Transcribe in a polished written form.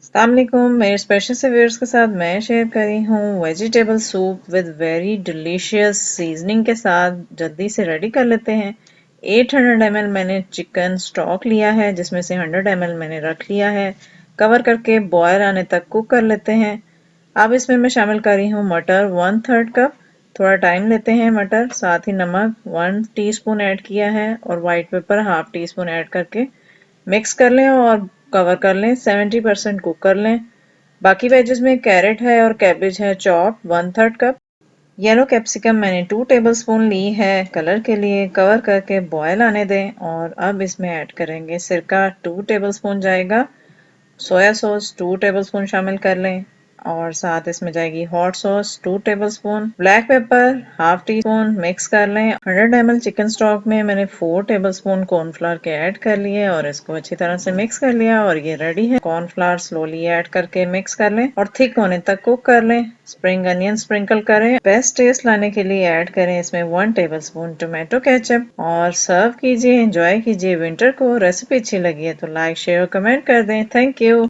अस्सलाम वालेकुम, मेरे स्पेशल से व्यूअर्स के साथ मैं शेयर कर रही हूँ vegetable soup with very delicious seasoning के साथ। जल्दी से रेडी कर लेते हैं। 800 ml मैंने चिकन स्टॉक लिया है, जिसमें से 100 ml मैंने रख लिया है। कवर करके बॉयल आने तक कुक कर लेते हैं। अब इसमें मैं शामिल कर रही हूँ मटर 1/3 कप। थोड़ा टाइम लेते हैं मटर, साथ ही नमक 1 टीस्पून ऐड किया है और white paper half tea spoon add करके मिक्स कर लें और कवर कर लें। 70% कुक कर लें। बाकी वेजेस में कैरेट है और कैबेज है चॉप 1/3 कप। येलो कैप्सिकम मैंने 2 टेबलस्पून ली है कलर के लिए। कवर करके बॉयल आने दें और अब इसमें ऐड करेंगे सिरका 2 टेबलस्पून जाएगा। सोया सॉस 2 टेबलस्पून शामिल कर लें और साथ इसमें जाएगी hot sauce 2 tablespoon, black pepper half tea spoon. Mix कर लें। 100 ml चिकन स्टॉक में मैंने 4 टेबलस्पून कॉर्नफ्लावर के ऐड कर लिए और इसको अच्छी तरह से मिक्स कर लिया और ये रेडी है। कॉर्नफ्लावर स्लोली ऐड करके मिक्स कर लें और थिक होने तक कुक कर लें। स्प्रिंग अनियन स्प्रिंकल करें। बेस्ट टेस्ट लाने के लिए ऐड करें इसमें 1 टेबलस्पून टोमेटो केचप और सर्व कीजिए। एंजॉय कीजिए विंटर को। रेसिपी अच्छी लगी है तो लाइक शेयर और कमेंट कर दें। Thank you.